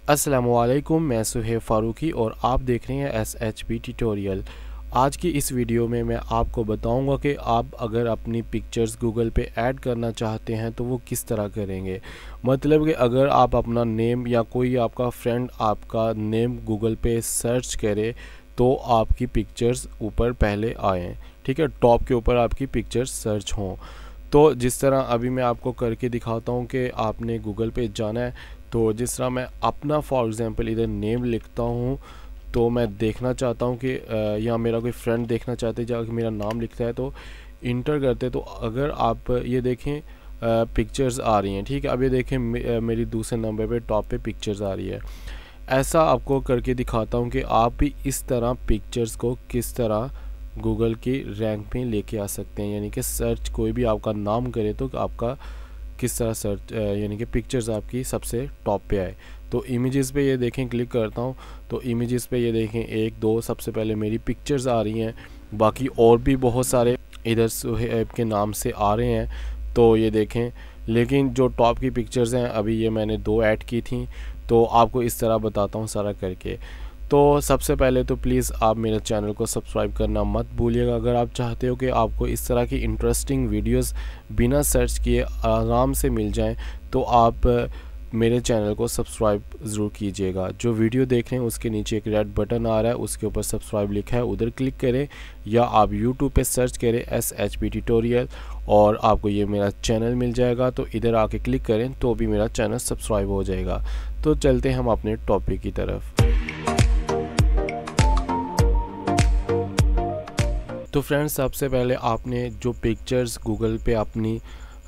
अस्सलाम वालेकुम, मैं सुहेब फ़ारूकी और आप देख रहे हैं SHB ट्यूटोरियल। आज की इस वीडियो में मैं आपको बताऊंगा कि आप अगर अपनी पिक्चर्स गूगल पे ऐड करना चाहते हैं तो वो किस तरह करेंगे। मतलब कि अगर आप अपना नेम या कोई आपका फ्रेंड आपका नेम गूगल पे सर्च करे तो आपकी पिक्चर्स ऊपर पहले आएँ, ठीक है, टॉप के ऊपर आपकी पिक्चर्स सर्च हों। तो जिस तरह अभी मैं आपको करके दिखाता हूँ कि आपने गूगल पे जाना है। तो जिस तरह मैं अपना फॉर एग्ज़ाम्पल इधर नेम लिखता हूँ, तो मैं देखना चाहता हूँ कि या मेरा कोई फ्रेंड देखना चाहते हैं जाकर मेरा नाम लिखता है तो इंटर करते, तो अगर आप ये देखें पिक्चर्स आ रही हैं, ठीक है। अब ये देखें मेरी दूसरे नंबर पे टॉप पे पिक्चर्स आ रही है। ऐसा आपको करके दिखाता हूँ कि आप भी इस तरह पिक्चर्स को किस तरह गूगल की रैंक में लेके आ सकते हैं, यानी कि सर्च कोई भी आपका नाम करे तो आपका किस तरह सर्च यानी कि पिक्चर्स आपकी सबसे टॉप पे आए। तो इमेजेस पे ये देखें, क्लिक करता हूँ तो इमेजेस पे ये देखें 1 2 सबसे पहले मेरी पिक्चर्स आ रही हैं। बाकी और भी बहुत सारे इधर सुहेब के नाम से आ रहे हैं, तो ये देखें। लेकिन जो टॉप की पिक्चर्स हैं अभी ये मैंने 2 ऐड की थी, तो आपको इस तरह बताता हूँ सारा करके। तो सबसे पहले तो प्लीज़ आप मेरे चैनल को सब्सक्राइब करना मत भूलिएगा। अगर आप चाहते हो कि आपको इस तरह की इंटरेस्टिंग वीडियोस बिना सर्च किए आराम से मिल जाएं, तो आप मेरे चैनल को सब्सक्राइब ज़रूर कीजिएगा। जो वीडियो देख रहे हैं उसके नीचे एक रेड बटन आ रहा है, उसके ऊपर सब्सक्राइब लिखा है, उधर क्लिक करें, या आप यूट्यूब पे सर्च करें SHB ट्यूटोरियल और आपको ये मेरा चैनल मिल जाएगा। तो इधर आके क्लिक करें तो भी मेरा चैनल सब्सक्राइब हो जाएगा। तो चलते हैं हम अपने टॉपिक की तरफ। तो फ्रेंड्स, सबसे पहले आपने जो पिक्चर्स गूगल पे अपनी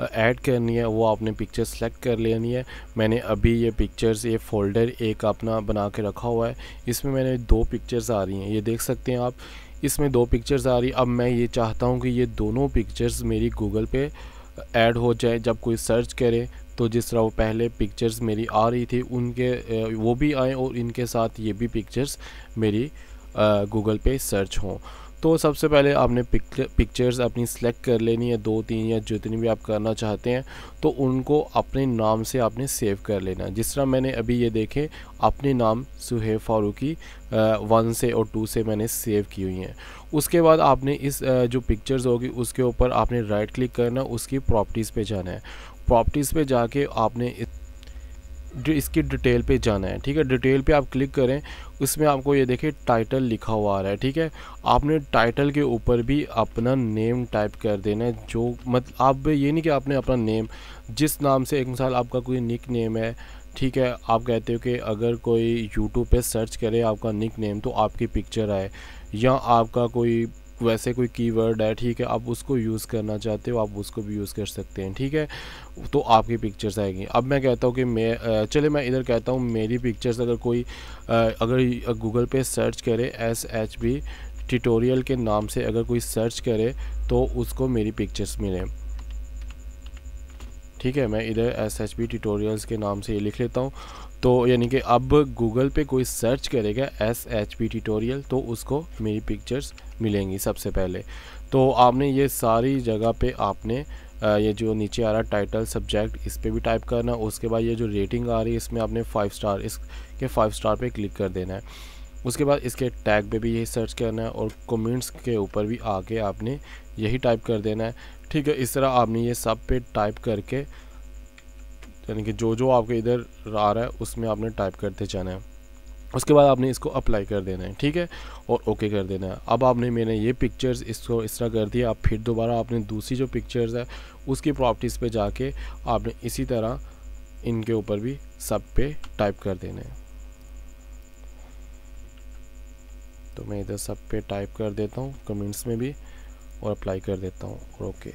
ऐड करनी है वो आपने पिक्चर सेलेक्ट कर लेनी है। मैंने अभी ये पिक्चर्स, ये फ़ोल्डर एक अपना बना के रखा हुआ है, इसमें मैंने 2 पिक्चर्स आ रही हैं, ये देख सकते हैं आप। इसमें 2 पिक्चर्स आ रही। अब मैं ये चाहता हूँ कि ये दोनों पिक्चर्स मेरी गूगल पे ऐड हो जाए जब कोई सर्च करे, तो जिस तरह वो पहले पिक्चर्स मेरी आ रही थी उनके वो भी आएँ और इनके साथ ये भी पिक्चर्स मेरी गूगल पे सर्च हों। तो सबसे पहले आपने पिक्चर्स अपनी सेलेक्ट कर लेनी है, 2 3 या जितनी भी आप करना चाहते हैं, तो उनको अपने नाम से आपने सेव कर लेना। जिस तरह मैंने अभी ये देखें अपने नाम सुहेब फ़ारूकी 1 से और 2 से मैंने सेव की हुई हैं। उसके बाद आपने इस जो पिक्चर्स होगी उसके ऊपर आपने राइट क्लिक करना, उसकी प्रॉपर्टीज़ पे जाना है। प्रॉपर्टीज़ पे जाके आपने जो इसकी डिटेल पे जाना है, ठीक है। डिटेल पे आप क्लिक करें, उसमें आपको ये देखिए टाइटल लिखा हुआ आ रहा है, ठीक है। आपने टाइटल के ऊपर भी अपना नेम टाइप कर देना है। जो मतलब आप ये नहीं कि आपने अपना नेम जिस नाम से, एक मिसाल आपका कोई निक नेम है, ठीक है, आप कहते हो कि अगर कोई यूट्यूब पे सर्च करे आपका निक नेम तो आपकी पिक्चर आए, या आपका कोई वैसे कोई कीवर्ड है, ठीक है, आप उसको यूज़ करना चाहते हो आप उसको भी यूज़ कर सकते हैं, ठीक है, तो आपकी पिक्चर्स आएगी। अब मैं कहता हूँ कि चले मैं इधर कहता हूँ मेरी पिक्चर्स अगर कोई अगर गूगल पे सर्च करे SHB ट्यूटोरियल के नाम से, अगर कोई सर्च करे तो उसको मेरी पिक्चर्स मिले, ठीक है। मैं इधर SHB ट्यूटोरियल्स के नाम से ये लिख लेता हूँ। तो यानी कि अब गूगल पे कोई सर्च करेगा SHB ट्यूटोरियल तो उसको मेरी पिक्चर्स मिलेंगी सबसे पहले। तो आपने ये सारी जगह पे आपने ये जो नीचे आ रहा है टाइटल सब्जेक्ट, इस पे भी टाइप करना। उसके बाद ये जो रेटिंग आ रही है इसमें आपने 5 स्टार, इसके 5 स्टार पे क्लिक कर देना है। उसके बाद इसके टैग पे भी यही सर्च करना है और कमेंट्स के ऊपर भी आके आपने यही टाइप कर देना है, ठीक है। इस तरह आपने ये सब पे टाइप करके, यानी कि जो जो आपके इधर आ रहा है उसमें आपने टाइप करते जाना है। उसके बाद आपने इसको अप्लाई कर देना है, ठीक है, और ओके कर देना है। अब आपने मैंने ये पिक्चर्स इसको इस तरह कर दिया। अब फिर दोबारा आपने दूसरी जो पिक्चर्स है उसकी प्रॉपर्टीज़ पे जाके आपने इसी तरह इनके ऊपर भी सब पे टाइप कर देना है। तो मैं इधर सब पे टाइप कर देता हूँ, कमेंट्स में भी, और अप्लाई कर देता हूँ और ओके,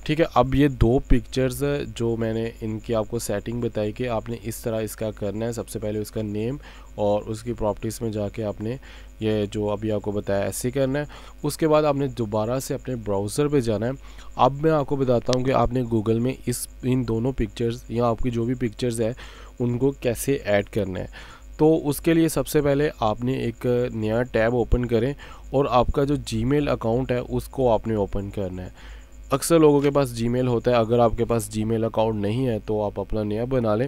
ठीक है। अब ये 2 पिक्चर्स जो मैंने इनकी आपको सेटिंग बताई कि आपने इस तरह इसका करना है। सबसे पहले उसका नेम और उसकी प्रॉपर्टीज़ में जाके आपने ये जो अभी आपको बताया ऐसे करना है। उसके बाद आपने दोबारा से अपने ब्राउज़र पे जाना है। अब मैं आपको बताता हूँ कि आपने गूगल में इन दोनों पिक्चर्स या आपकी जो भी पिक्चर्स है उनको कैसे ऐड करना है। तो उसके लिए सबसे पहले आपने एक नया टैब ओपन करें और आपका जो जीमेल अकाउंट है उसको आपने ओपन करना है। अक्सर लोगों के पास जीमेल होता है, अगर आपके पास जीमेल अकाउंट नहीं है तो आप अपना नया बना लें।